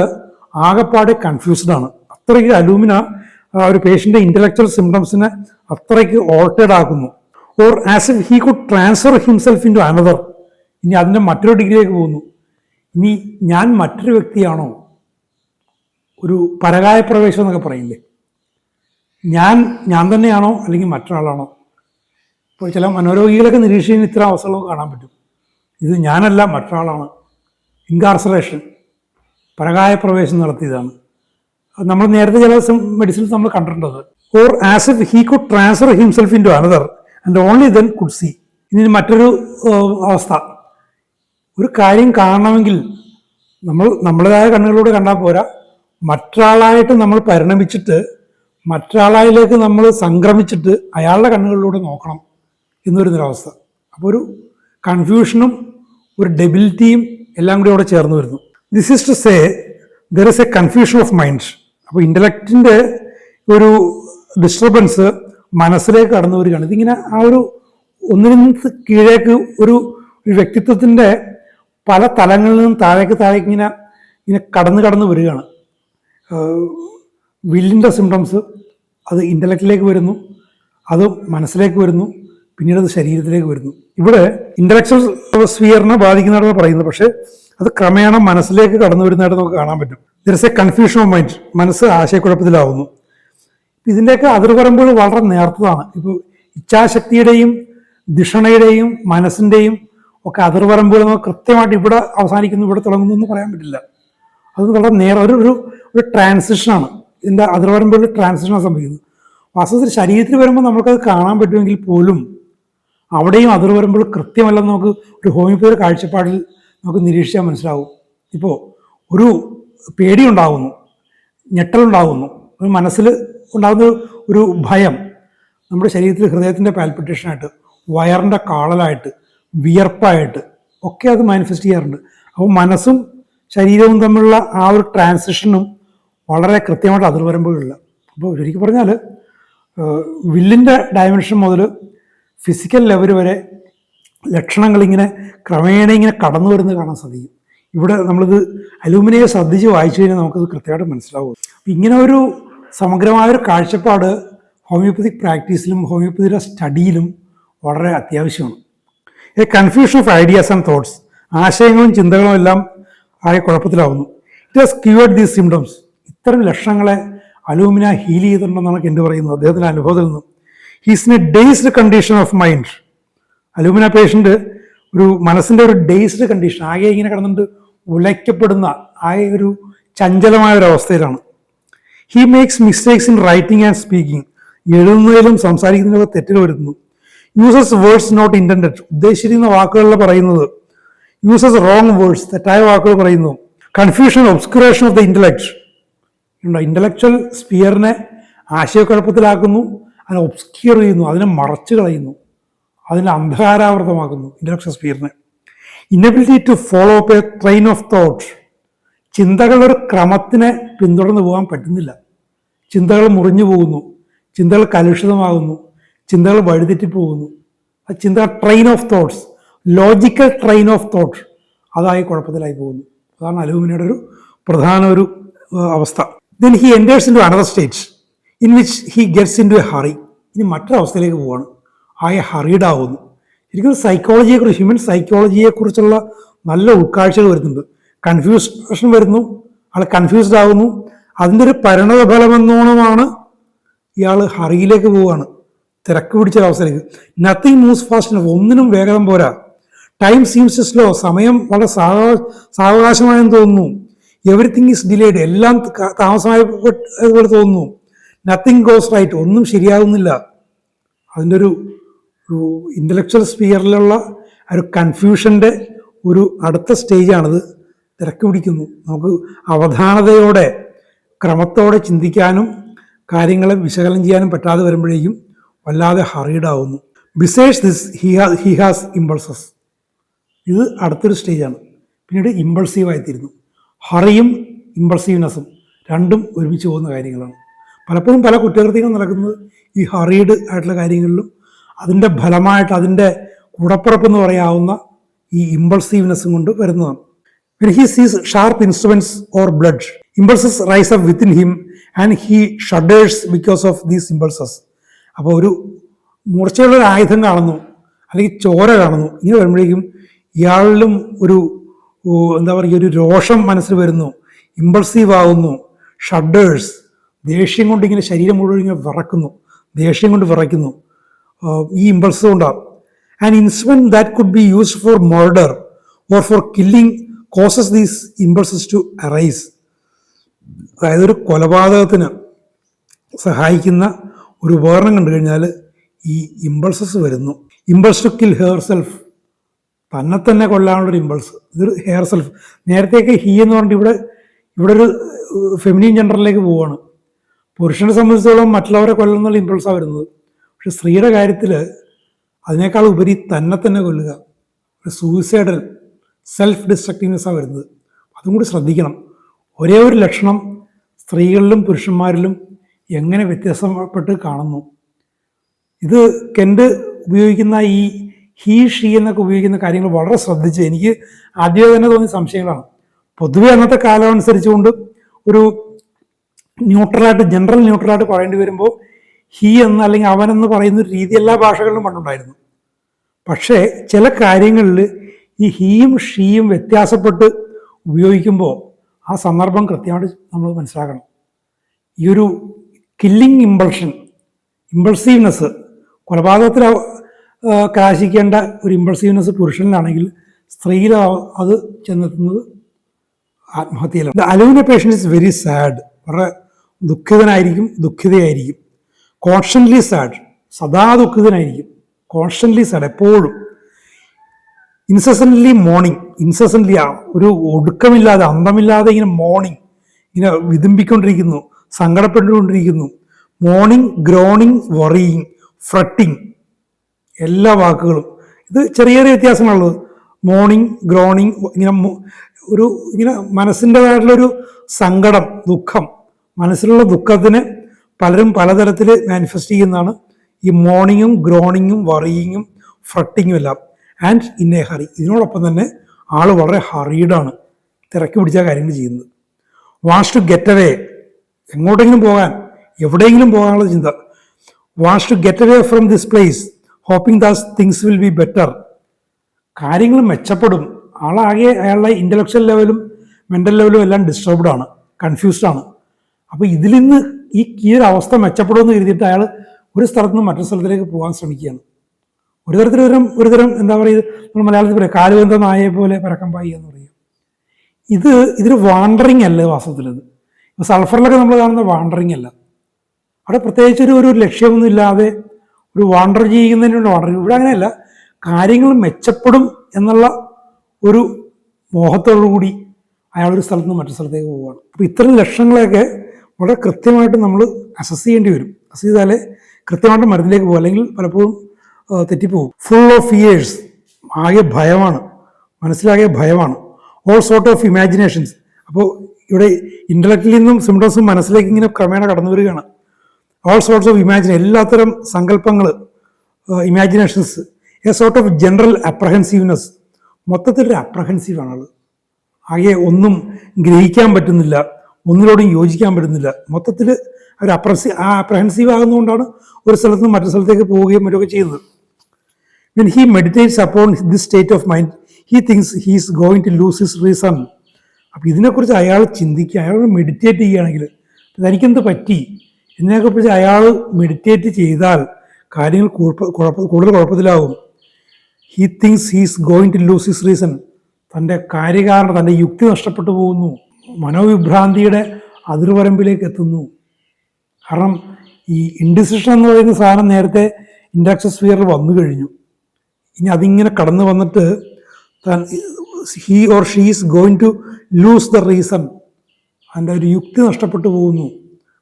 ആകെപ്പാടെ കൺഫ്യൂസ്ഡ് ആണ്. അത്രയ്ക്ക് അലൂമിന ഒരു പേഷ്യൻ്റെ ഇൻ്റലക്ച്വൽ സിംറ്റംസിനെ അത്രയ്ക്ക് ഓൾട്ടേഡ് ആക്കുന്നു. Or as if he could transfer himself into another. ഇനി അതിൻ്റെ മറ്റൊരു ഡിഗ്രിയിലേക്ക് പോകുന്നു. ഇനി ഞാൻ മറ്റൊരു വ്യക്തിയാണോ, ഒരു പരകായ പ്രവേശം എന്നൊക്കെ പറയില്ലേ, ഞാൻ തന്നെയാണോ അല്ലെങ്കിൽ മറ്റൊരാളാണോ. ഇപ്പോൾ ചില മനോരോഗികളൊക്കെ നിരീക്ഷിക്കുന്ന ഇത്തരം അവസ്ഥകളൊക്കെ കാണാൻ പറ്റും. ഇത് ഞാനല്ല മറ്റൊരാളാണ്, ഇൻകാർസറേഷൻ, പരകായ പ്രവേശം നടത്തിയതാണ്. നമ്മൾ നേരത്തെ ചില മെഡിസിൻസ് നമ്മൾ കണ്ടിട്ടുള്ളത്. Or as if he could transfer himself into another and only then could see. ഇനി മറ്റൊരു അവസ്ഥ, ഒരു കാര്യം കാണണമെങ്കിൽ നമ്മുടേതായ കണ്ണുകളിലൂടെ കണ്ടാൽ പോരാ, മറ്റൊരാളായിട്ട് നമ്മൾ പരിണമിച്ചിട്ട് മറ്റൊരാളായിലേക്ക് നമ്മൾ സംക്രമിച്ചിട്ട് അയാളുടെ കണ്ണുകളിലൂടെ നോക്കണം എന്നൊരുന്നൊരവസ്ഥ. അപ്പോൾ ഒരു കൺഫ്യൂഷനും ഒരു ഡെബിലിറ്റിയും എല്ലാം കൂടി അവിടെ ചേർന്ന് വരുന്നു. This is to say there is a confusion of mind. അപ്പോൾ ഇൻ്റലക്റ്റിൻ്റെ ഒരു ഡിസ്റ്റർബൻസ് മനസ്സിലേക്ക് കടന്നു വരികയാണ്. ഇതിങ്ങനെ ആ ഒരു ഒന്നിൽ നിന്ന് കീഴേക്ക് ഒരു വ്യക്തിത്വത്തിൻ്റെ പല തലങ്ങളിൽ നിന്നും താഴേക്ക് ഇങ്ങനെ കടന്നു വരികയാണ്. വില്ലിൻ്റെ സിംറ്റംസ് അത് ഇൻ്റലക്റ്റിലേക്ക് വരുന്നു, അത് മനസ്സിലേക്ക് വരുന്നു, പിന്നീട് അത് ശരീരത്തിലേക്ക് വരുന്നു. ഇവിടെ ഇൻ്റലക്ച്വൽ സ്ഫിയറിനെ ബാധിക്കുന്നതാണെന്ന് പറയുന്നത്, പക്ഷേ അത് ക്രമേണ മനസ്സിലേക്ക് കടന്നു വരുന്നതായിട്ട് നമുക്ക് കാണാൻ പറ്റും. There is a confusion of mind. മനസ്സ് ആശയക്കുഴപ്പത്തിലാവുന്നു. ഇതിൻ്റെയൊക്കെ അതിർവരമ്പുകൾ വളരെ നേർത്തതാണ്. ഇപ്പോൾ ഇച്ഛാശക്തിയുടെയും ധിഷണയുടെയും മനസ്സിൻ്റെയും ഒക്കെ അതിർവരമ്പുകൾ നമുക്ക് കൃത്യമായിട്ട് ഇവിടെ അവസാനിക്കുന്നു ഇവിടെ തുടങ്ങുന്നു എന്ന് പറയാൻ പറ്റില്ല. അത് വളരെ ഒരു ട്രാൻസിഷനാണ്. ഇതിൻ്റെ അതിർവരമ്പുകളിൽ ട്രാൻസിഷനാണ് സംഭവിക്കുന്നത്. വാസ്തവത്തിൽ ശരീരത്തിൽ വരുമ്പോൾ നമുക്കത് കാണാൻ പറ്റുമെങ്കിൽ പോലും അവിടെയും അതിർവരമ്പുകൾ കൃത്യമല്ലെന്ന് നമുക്ക് ഒരു ഹോമിയോപ്പതി കാഴ്ചപ്പാടിൽ നമുക്ക് നിരീക്ഷിച്ചാൽ മനസ്സിലാവും. ഇപ്പോൾ ഒരു പേടിയുണ്ടാകുന്നു, ഞെട്ടലുണ്ടാകുന്നു, ഒരു മനസ്സിൽ ഉണ്ടാകുന്ന ഒരു ഭയം നമ്മുടെ ശരീരത്തിൽ ഹൃദയത്തിൻ്റെ പാൽപിറ്റേഷനായിട്ട്, വയറിൻ്റെ കാളലായിട്ട്, വിയർപ്പായിട്ട് ഒക്കെ അത് മാനിഫെസ്റ്റ് ചെയ്യാറുണ്ട്. അപ്പോൾ മനസ്സും ശരീരവും തമ്മിലുള്ള ആ ഒരു ട്രാൻസിഷനും വളരെ കൃത്യമായിട്ട് അതിർവരമ്പുകളില്ല. അപ്പോൾ ശരിക്കും പറഞ്ഞാൽ വില്ലിൻ്റെ ഡയമെൻഷൻ മുതൽ ഫിസിക്കൽ ലെവൽ വരെ ലക്ഷണങ്ങളിങ്ങനെ ക്രമേണ ഇങ്ങനെ കടന്നു വരുന്നത് കാണാൻ സാധിക്കും. ഇവിടെ നമ്മളിത് അലൂമിനിയെ ശ്രദ്ധിച്ച് വായിച്ചു കഴിഞ്ഞാൽ നമുക്കത് കൃത്യമായിട്ട് മനസ്സിലാവും. ഇങ്ങനെ ഒരു സമഗ്രമായൊരു കാഴ്ചപ്പാട് ഹോമിയോപ്പതിക് പ്രാക്ടീസിലും ഹോമിയോപ്പതിയുടെ സ്റ്റഡിയിലും വളരെ അത്യാവശ്യമാണ്. A confusion of ideas and thoughts. ആശയങ്ങളും ചിന്തകളും എല്ലാം ആകെ കുഴപ്പത്തിലാവുന്നു. It has cured these symptoms. ഇത്തരം ലക്ഷണങ്ങളെ അലൂമിന ഹീൽ ചെയ്തിട്ടുണ്ടെന്നാണ് എൻ്റെ പറയുന്നത്, അദ്ദേഹത്തിൻ്റെ അനുഭവത്തിൽ നിന്നും. He's in a dazed condition of mind. Alumina patient ഒരു മനസ്സിൻ്റെ ഒരു ഡേസ്ഡ് കണ്ടീഷൻ, ആകെ ഇങ്ങനെ കിടന്നിട്ട് ഉലയ്ക്കപ്പെടുന്ന ആകെ ഒരു ചഞ്ചലമായ ഒരു അവസ്ഥയിലാണ്. He makes mistakes in writing and speaking. എഴുതുന്നതിലും സംസാരിക്കുന്നതിലൊക്കെ തെറ്റുകൾ വരുന്നു. യൂസസ് വേർഡ്സ് നോട്ട് ഇൻറ്റൻഡഡ്, ഉദ്ദേശിച്ചിരിക്കുന്ന വാക്കുകളിൽ പറയുന്നത്. യൂസസ് റോങ് വേർഡ്സ്, തെറ്റായ വാക്കുകൾ പറയുന്നു. Confusion, obscuration of the intellect. Intellectual സ്പിയറിനെ ആശയക്കുഴപ്പത്തിലാക്കുന്നു, അതിനെ ഒബ്സ്ക്യൂർ ചെയ്യുന്നു, അതിനെ മറച്ചു കളയുന്നു, അതിനെ അന്ധകാരാവൃതമാക്കുന്നു ഇൻ്റലക്ച്വൽ സ്പിയറിനെ. Inability to follow up a train of thought. ചിന്തകളുടെ ഒരു ക്രമത്തിനെ പിന്തുടർന്ന് പോകാൻ പറ്റുന്നില്ല. ചിന്തകൾ മുറിഞ്ഞു പോകുന്നു, ചിന്തകൾ കലുഷിതമാകുന്നു, ചിന്തകൾ വഴിതെറ്റിപ്പോകുന്നു. ആ ചിന്ത train of thoughts, logical train of thought, അതായി കുഴപ്പത്തിലായി പോകുന്നു. അതാണ് അലൂമിനിയുടെ ഒരു പ്രധാന ഒരു അവസ്ഥ. Then he enters into another state in which he gets into a hurry. ഇനി മറ്റൊരവസ്ഥയിലേക്ക് പോവാണ്, ആയ ഹറീഡ് ആവുന്നു. ശരിക്കും സൈക്കോളജിയെക്കുറിച്ച്, ഹ്യൂമൻ സൈക്കോളജിയെക്കുറിച്ചുള്ള നല്ല ഉൾക്കാഴ്ചകൾ വരുന്നുണ്ട്. കൺഫ്യൂഷൻ വരുന്നു, ആൾ കൺഫ്യൂസ്ഡ് ആകുന്നു. അതിൻ്റെ ഒരു പരിണത ഫലമെന്നോണമാണ് ഇയാൾ ഹറിയിലേക്ക് പോവുകയാണ്, തിരക്ക് പിടിച്ചൊരവസ്ഥയിലേക്ക്. നത്തിങ് മൂവ്സ് ഫാസ്റ്റ് എനഫ്, ഒന്നിനും വേഗം പോരാ. ടൈം സീംസ് സ്ലോ, സമയം വളരെ സാവകാശമായെന്ന് തോന്നുന്നു. എവറിത്തിങ് ഈസ് ഡിലേഡ്, എല്ലാം താമസമായതുപോലെ തോന്നുന്നു. നത്തിങ് ഗോസ് റൈറ്റ്, ഒന്നും ശരിയാകുന്നില്ല. അതിൻ്റെ ഒരു ഇൻ്റലക്ച്വൽ സ്പിയറിലുള്ള ഒരു കൺഫ്യൂഷൻ്റെ ഒരു അടുത്ത സ്റ്റേജാണിത്. തിരക്ക് പിടിക്കുന്നു. നമുക്ക് അവധാനതയോടെ ക്രമത്തോടെ ചിന്തിക്കാനും കാര്യങ്ങളെ വിശകലനം ചെയ്യാനും പറ്റാതെ വരുമ്പോഴേക്കും വല്ലാതെ ഹറീഡാവുന്നു. Besides this he has impulses. ഇത് അടുത്തൊരു സ്റ്റേജാണ്. പിന്നീട് ഇമ്പൾസീവായിത്തീരുന്നു. ഹറിയും ഇമ്പൾസീവ്നെസ്സും രണ്ടും ഒരുമിച്ച് പോകുന്ന കാര്യങ്ങളാണ്. പലപ്പോഴും പല കുറ്റകൃത്യങ്ങളും നടക്കുന്നത് ഈ ഹറീഡ് ആയിട്ടുള്ള കാര്യങ്ങളിലും അതിൻ്റെ ഫലമായിട്ട് അതിൻ്റെ കൂടപ്പിറപ്പെന്ന് പറയാവുന്ന ഈ ഇമ്പൾസീവ്നെസ്സും കൊണ്ട് വരുന്നതാണ്. When he sees sharp instruments or blood, impulses rise up within him and he shudders because of these impulses. അപ്പോൾ ഒരു മൂർച്ചയുള്ളൊരു ആയുധം കാണുന്നു, അല്ലെങ്കിൽ ചോര കാണുന്നു, ഇങ്ങനെ വരുമ്പോഴേക്കും ഇയാളിലും ഒരു എന്താ പറയുക, ഒരു രോഷം മനസ്സിൽ വരുന്നു, ഇമ്പൾസീവ് ആകുന്നു, ഷഡേഴ്സ്, ദേഷ്യം കൊണ്ട് ഇങ്ങനെ ശരീരം മുഴുവൻ ഇങ്ങനെ വിറക്കുന്നു, ദേഷ്യം കൊണ്ട് വിറയ്ക്കുന്നു. ഈ ഇമ്പൾസ് കൊണ്ടാണ്. And instrument that could be used for murder or for killing causes these impulses to arise. അതായത് ഒരു കൊലപാതകത്തിന് സഹായിക്കുന്ന ഒരു ഉപകരണം കണ്ടു കഴിഞ്ഞാൽ ഈ ഇമ്പൾസസ് വരുന്നു. Impulse to kill herself, തന്നെ കൊല്ലാനുള്ളൊരു ഇമ്പൾസ്. ഇതൊരു ഹെയർ സെൽഫ്. നേരത്തെയൊക്കെ ഹീ എന്ന് പറഞ്ഞിട്ട് ഇവിടെ ഒരു ഫെമിനിൻ ജെൻഡറിലേക്ക് പോവുകയാണ്. പുരുഷനെ സംബന്ധിച്ചോളം മറ്റുള്ളവരെ കൊല്ലുന്നുള്ള ഇമ്പൾസാണ് വരുന്നത്. പക്ഷെ സ്ത്രീയുടെ കാര്യത്തിൽ അതിനേക്കാൾ ഉപരി തന്നെ കൊല്ലുക, ഒരു സൂയിസൈഡൽ സെൽഫ് ഡിസ്ട്രക്റ്റീവ്നെസ്സാണ് വരുന്നത്. അതും കൂടി ശ്രദ്ധിക്കണം. ഒരേ ഒരു ലക്ഷണം സ്ത്രീകളിലും പുരുഷന്മാരിലും എങ്ങനെ വ്യത്യാസപ്പെട്ട് കാണുന്നു. ഇത് കെൻഡ് ഉപയോഗിക്കുന്ന ഈ ഹീ ഷീ എന്നൊക്കെ ഉപയോഗിക്കുന്ന കാര്യങ്ങൾ വളരെ ശ്രദ്ധിച്ച്, എനിക്ക് ആദ്യമേ തന്നെ തോന്നിയ സംശയങ്ങളാണ്. പൊതുവെ അന്നത്തെ കാലം അനുസരിച്ചുകൊണ്ട് ഒരു ന്യൂട്രലായിട്ട്, ജനറൽ ന്യൂട്രലായിട്ട് പറയേണ്ടി വരുമ്പോൾ ഹീ എന്ന് അല്ലെങ്കിൽ അവനെന്ന് പറയുന്ന ഒരു രീതി എല്ലാ ഭാഷകളിലും പണ്ടുണ്ടായിരുന്നു. പക്ഷേ ചില കാര്യങ്ങളിൽ ഈ ഹീയും ഷീയും വ്യത്യാസപ്പെട്ട് ഉപയോഗിക്കുമ്പോൾ ആ സന്ദർഭം കൃത്യമായിട്ട് നമ്മൾ മനസ്സിലാക്കണം. ഈ ഒരു കില്ലിങ് ഇമ്പൾസീവ്നെസ്, കൊലപാതകത്തിൽ കലാശിക്കേണ്ട ഒരു ഇമ്പൾസീവ്നെസ് പുരുഷനിലാണെങ്കിൽ സ്ത്രീയിൽ അത് ചെന്നെത്തുന്നത് ആത്മഹത്യയിലാണ്. The alumina patient is very sad, വളരെ ദുഃഖിതയായിരിക്കും. കോൺസ്റ്റൻ്റ്ലി സാഡ്, സദാ ദുഃഖിതനായിരിക്കും. കോൺസ്റ്റൻ്റ്ലി സാഡ്, എപ്പോഴും. ഇൻസെസൻ്റ്ലി മോർണിംഗ്, ഇൻസെസൻ്റ്ലി ഒരു ഒടുക്കമില്ലാതെ അന്തമില്ലാതെ ഇങ്ങനെ മോർണിംഗ് ഇങ്ങനെ വിതുമ്പിക്കൊണ്ടിരിക്കുന്നു, സങ്കടപ്പെട്ടുകൊണ്ടിരിക്കുന്നു. മോർണിംഗ്, ഗ്രോണിങ്, വറിയിങ്, ഫ്രട്ടിങ്, എല്ലാ വാക്കുകളും ഇത് ചെറിയ ചെറിയ വ്യത്യാസങ്ങളുള്ളത്. മോർണിംഗ്, ഗ്രോണിങ്, ഇങ്ങനെ മനസ്സിൻ്റെതായിട്ടുള്ളൊരു സങ്കടം, ദുഃഖം, മനസ്സിലുള്ള ദുഃഖത്തിന് പലരും പലതരത്തിൽ മാനിഫെസ്റ്റ് ചെയ്യുന്നതാണ് ഈ മോർണിങ്ങും ഗ്രോണിങ്ങും വറിയിങ്ങും ഫ്രട്ടിങ്ങും എല്ലാം. ആൻഡ് ഇൻ എ ഹറി, ഇതിനോടൊപ്പം തന്നെ ആൾ വളരെ ഹറീഡാണ്, തിരക്ക് പിടിച്ച കാര്യങ്ങൾ ചെയ്യുന്നത്. വാണ്ട്സ് ടു ഗെറ്റ് അവേ, എങ്ങോട്ടെങ്കിലും പോകാൻ, എവിടെയെങ്കിലും പോകാനുള്ള ചിന്ത. Wants to get away from this place hoping that things will be better. കാര്യങ്ങൾ മെച്ചപ്പെടും. ആളാകെ അയാളുടെ ഇൻ്റലക്ച്വൽ ലെവലും മെൻ്റൽ ലെവലും എല്ലാം ഡിസ്റ്റർബ്ഡ് ആണ്, കൺഫ്യൂസ്ഡ് ആണ്. അപ്പോൾ ഇതിൽ നിന്ന് ഈ ഒരു അവസ്ഥ മെച്ചപ്പെടുമെന്ന് കരുതിയിട്ട് അയാൾ ഒരു സ്ഥലത്ത് നിന്ന് മറ്റൊരു സ്ഥലത്തിലേക്ക് പോകാൻ ശ്രമിക്കുകയാണ്. ഒരു തരം എന്താ പറയുക, നമ്മൾ മലയാളത്തിൽ പറയാം കാലുവെന്ത നായയെ പോലെ പരക്കം പായുക എന്ന് പറയും. ഇതൊരു വാണ്ടറിങ് അല്ല വാസ്തവത്തിലത്. ഇപ്പോൾ സൾഫറിലൊക്കെ നമ്മൾ കാണുന്ന വാണ്ടറിങ് അല്ല. അവിടെ പ്രത്യേകിച്ച് ഒരു ലക്ഷ്യമൊന്നും ഇല്ലാതെ ഒരു വാണ്ടർ ചെയ്യുന്നതിനുള്ള വാണ്ടർ. ഇവിടെ അങ്ങനെയല്ല, കാര്യങ്ങൾ മെച്ചപ്പെടും എന്നുള്ള ഒരു മോഹത്തോടു കൂടി അയാൾ ഒരു സ്ഥലത്ത് നിന്ന് മറ്റു സ്ഥലത്തേക്ക് പോവുകയാണ്. അപ്പോൾ ഇത്തരം ലക്ഷണങ്ങളെയൊക്കെ വളരെ കൃത്യമായിട്ട് നമ്മൾ അസസ് ചെയ്യേണ്ടി വരും. അസസ് ചെയ്താലേ കൃത്യമായിട്ട് മരുന്നിലേക്ക് പോകും, അല്ലെങ്കിൽ പലപ്പോഴും തെറ്റിപ്പോകും. ഫുൾ ഓഫ് ഫിയേഴ്സ്, ആകെ ഭയമാണ്, മനസ്സിലാകെ ഭയമാണ്. All sort of imaginations. അപ്പോൾ ഇവിടെ ഇൻ്റലക്റ്റിൽ നിന്നും സിംറ്റംസും മനസ്സിലേക്ക് ഇങ്ങനെ ക്രമേണ കടന്നു വരികയാണ്. ഓൾ സോർട്ട്സ് ഓഫ് എല്ലാത്തരം സങ്കല്പങ്ങൾ, imaginations. A sort of general apprehensiveness, മൊത്തത്തിലൊരു അപ്രഹെൻസീവാണ് ആൾ. ആകെ ഒന്നും ഗ്രഹിക്കാൻ പറ്റുന്നില്ല, ഒന്നിനോടും യോജിക്കാൻ പറ്റുന്നില്ല. മൊത്തത്തിൽ ഒരു അപ്രഹെൻസീവ് ആകുന്നതുകൊണ്ടാണ് ഒരു സ്ഥലത്ത് നിന്ന് മറ്റു സ്ഥലത്തേക്ക് പോവുകയും മറ്റൊക്കെ ചെയ്യുന്നത്. When he meditates upon this state of mind, he thinks he is going to lose his reason. അപ്പം ഇതിനെക്കുറിച്ച് അയാൾ ചിന്തിക്കുക, അയാൾ മെഡിറ്റേറ്റ് ചെയ്യുകയാണെങ്കിൽ തനിക്കെന്ത് പറ്റി ഇതിനെക്കുറിച്ച് അയാൾ മെഡിറ്റേറ്റ് ചെയ്താൽ കാര്യങ്ങൾ കൂടുതൽ കുഴപ്പത്തിലാവും. He thinks he is going to lose his reason. തൻ്റെ കാര്യകാരണം, തൻ്റെ യുക്തി നഷ്ടപ്പെട്ടു പോകുന്നു, മനോവിഭ്രാന്തിയുടെ അതിർവരമ്പിലേക്ക് എത്തുന്നു. കാരണം ഈ ഇൻഡിസിഷൻ എന്ന് പറയുന്ന സാധനം നേരത്തെ ഇൻഡക്ഷൻ സ്ഫിയറിൽ വന്നു കഴിഞ്ഞു. ഇനി അതിങ്ങനെ കടന്നു വന്നിട്ട് he or she is going to lose the reason. അതിൻ്റെ ഒരു യുക്തി നഷ്ടപ്പെട്ടു പോകുന്നു,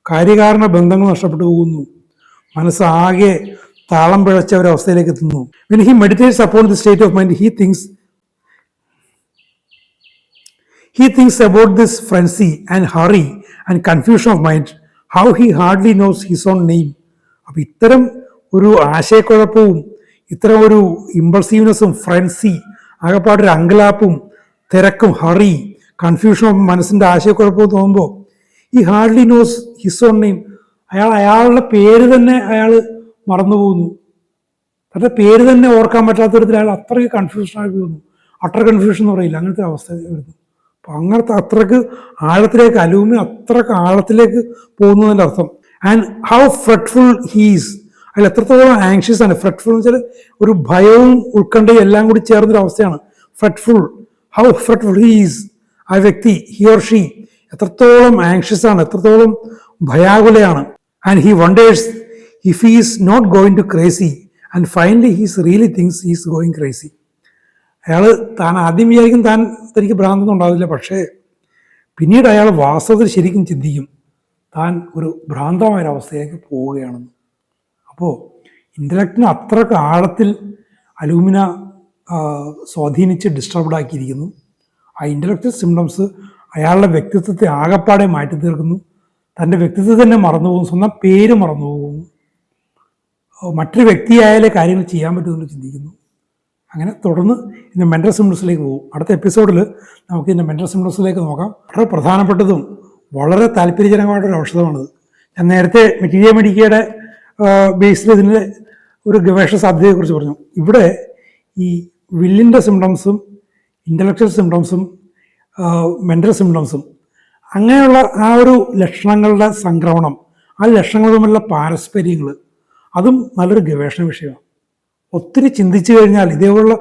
കാര്യകാരണ ബന്ധങ്ങൾ നഷ്ടപ്പെട്ടു പോകുന്നു, മനസ്സാകെ താളം പിഴച്ച ഒരവസ്ഥയിലേക്ക് എത്തുന്നു. When he meditates upon the state of mind, he thinks about this frenzy and hurry and confusion of mind, how he hardly knows his own name. അപ്പോൾ ഇത്തരം ഒരു ആശയക്കുഴപ്പവും ഇത്തരം ഒരു ഇമ്പൾസീവ്നെസ്സും ഫ്രൻസി, ആകെപ്പാടൊരു അങ്കലാപ്പും തിരക്കും, ഹറി, കൺഫ്യൂഷനും മനസ്സിൻ്റെ ആശയക്കുഴപ്പവും തോന്നുമ്പോൾ ഈ hardly knows his own name, അയാളുടെ പേര് തന്നെ അയാൾ മറന്നു പോകുന്നു. തൻ്റെ പേര് തന്നെ ഓർക്കാൻ പറ്റാത്ത തരത്തിൽ അയാൾ അത്രയ്ക്ക് കൺഫ്യൂഷനായി പോകുന്നു. അട്ടർ കൺഫ്യൂഷൻ എന്ന് പറയില്ല, അങ്ങനത്തെ അവസ്ഥ വരുന്നു. അപ്പം അങ്ങനത്തെ അത്രയ്ക്ക് ആഴത്തിലേക്ക്, അലൂമിനിയം അത്രയ്ക്ക് ആഴത്തിലേക്ക് പോകുന്നതിൻ്റെ അർത്ഥം. ആൻഡ് ഹൗ ഫ്രെറ്റ്ഫുൾ ഹീസ്, അതിൽ എത്രത്തോളം ആങ്ഷ്യസ് ആണ്. ഫ്രെറ്റ്ഫുൾ എന്ന് വെച്ചാൽ ഒരു ഭയവും ഉത്കണ്ഠയും എല്ലാം കൂടി ചേർന്നൊരവസ്ഥയാണ് ഫ്രെറ്റ്ഫുൾ. ഹൗ ഫ്രെറ്റ്ഫുൾ ഹീസ്, ആ വ്യക്തി, ഹി ഓർ ഷീ എത്രത്തോളം ആങ്ഷ്യസ് ആണ്, എത്രത്തോളം ഭയാകുലയാണ്. And he wonders if he is not going to crazy and finally he's really thinks he's going crazy. അയാൾ താൻ ആദ്യം വിചാരിക്കും തനിക്ക് ഭ്രാന്തൊന്നും ഉണ്ടാവില്ല, പക്ഷേ പിന്നീട് അയാൾ വാസ്തവത്തിൽ ശരിക്കും ചിന്തിക്കും താൻ ഒരു ഭ്രാന്തമായൊരവസ്ഥയിലേക്ക് പോവുകയാണെന്ന്. അപ്പോൾ ഇൻ്റലക്റ്റിന് അത്രക്ക് ആഴത്തിൽ അലൂമിന സ്വാധീനിച്ച് ഡിസ്റ്റർബ്ഡ് ആക്കിയിരിക്കുന്നു. ആ ഇൻ്റലക്ച്വൽ സിംറ്റംസ് അയാളുടെ വ്യക്തിത്വത്തെ ആകപ്പാടെ മാറ്റി തീർക്കുന്നു. തൻ്റെ വ്യക്തിത്വം തന്നെ മറന്നുപോകും, സ്വന്തം പേര് മറന്നുപോകുന്നു, മറ്റൊരു വ്യക്തിയായാലേ കാര്യങ്ങൾ ചെയ്യാൻ പറ്റുമെന്ന് ചിന്തിക്കുന്നു. അങ്ങനെ തുടർന്ന് ഇതിൻ്റെ മെൻ്റൽ സിംറ്റംസിലേക്ക് പോകും. അടുത്ത എപ്പിസോഡിൽ നമുക്ക് ഇതിൻ്റെ മെൻ്റൽ സിംറ്റംസിലേക്ക് നോക്കാം. വളരെ പ്രധാനപ്പെട്ടതും വളരെ താല്പര്യജനകമായിട്ടൊരു ഔഷധമാണിത്. ഞാൻ നേരത്തെ മെറ്റീരിയ മെഡിക്കയുടെ ബേസിൽ ഇതിൻ്റെ ഒരു ഗവേഷണ സാധ്യതയെക്കുറിച്ച് പറഞ്ഞു. ഇവിടെ ഈ വില്ലിൻ്റെ സിംറ്റംസും ഇൻ്റലക്ച്വൽ സിംറ്റംസും മെൻ്റൽ സിംറ്റംസും അങ്ങനെയുള്ള ആ ഒരു ലക്ഷണങ്ങളുടെ സംക്രമണം, ആ ലക്ഷണങ്ങൾ തമ്മിലുള്ള പാരസ്പര്യങ്ങൾ, അതും നല്ലൊരു ഗവേഷണ വിഷയമാണ്. ഒത്തിരി ചിന്തിച്ചു കഴിഞ്ഞാൽ, ഇതേപോലുള്ള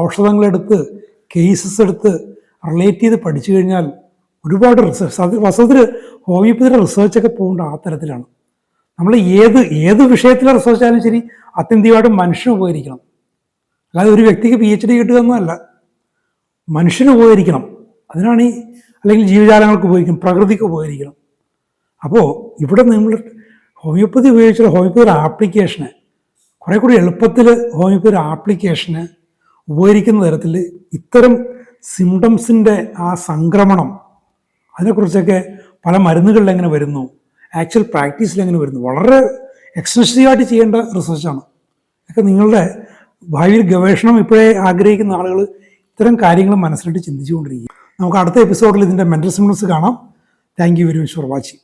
ഔഷധങ്ങളെടുത്ത് കേസസ് എടുത്ത് റിലേറ്റ് ചെയ്ത് പഠിച്ചു കഴിഞ്ഞാൽ ഒരുപാട് റിസർച്ച്, വാസ്തവത്തിൽ ഹോമിയോപ്പതിയുടെ റിസർച്ചൊക്കെ പോകേണ്ട ആ തരത്തിലാണ്. നമ്മൾ ഏത് വിഷയത്തിലെ റിസർച്ച് ആയാലും ശരി ആത്യന്തികമായിട്ടും മനുഷ്യന് ഉപകരിക്കണം. അല്ലാതെ ഒരു വ്യക്തിക്ക് PhD കിട്ടുക എന്നല്ല, മനുഷ്യന് ഉപകരിക്കണം. അതിനാണ് അല്ലെങ്കിൽ ജീവജാലങ്ങൾക്ക് ഉപകരിക്കണം, പ്രകൃതിക്ക് ഉപകരിക്കണം. അപ്പോൾ ഇവിടെ നമ്മൾ ഹോമിയോപ്പതി ഉപയോഗിച്ചുള്ള ഹോമിയോപ്പതിയുടെ ആപ്ലിക്കേഷന് കുറേ കൂടി എളുപ്പത്തിൽ ഹോമിയോപ്പതിയുടെ ആപ്ലിക്കേഷന് ഉപകരിക്കുന്ന തരത്തിൽ ഇത്തരം സിംറ്റംസിൻ്റെ ആ സംക്രമണം, അതിനെക്കുറിച്ചൊക്കെ പല മരുന്നുകളിൽ എങ്ങനെ വരുന്നു, ആക്ച്വൽ പ്രാക്ടീസിൽ എങ്ങനെ വരുന്നു, വളരെ എക്സ്റ്റൻസീവായിട്ട് ചെയ്യേണ്ട റിസർച്ചാണ്. ഒക്കെ നിങ്ങളുടെ ഭാവിയിൽ ഗവേഷണം ഇപ്പോഴേ ആഗ്രഹിക്കുന്ന ആളുകൾ ഇത്തരം കാര്യങ്ങൾ മനസ്സിലിട്ട് ചിന്തിച്ചുകൊണ്ടിരിക്കുക. നമുക്ക് അടുത്ത എപ്പിസോഡിൽ ഇതിൻ്റെ മെൻ്റൽ സിംറ്റംസ് കാണാം. Thank you very much for watching.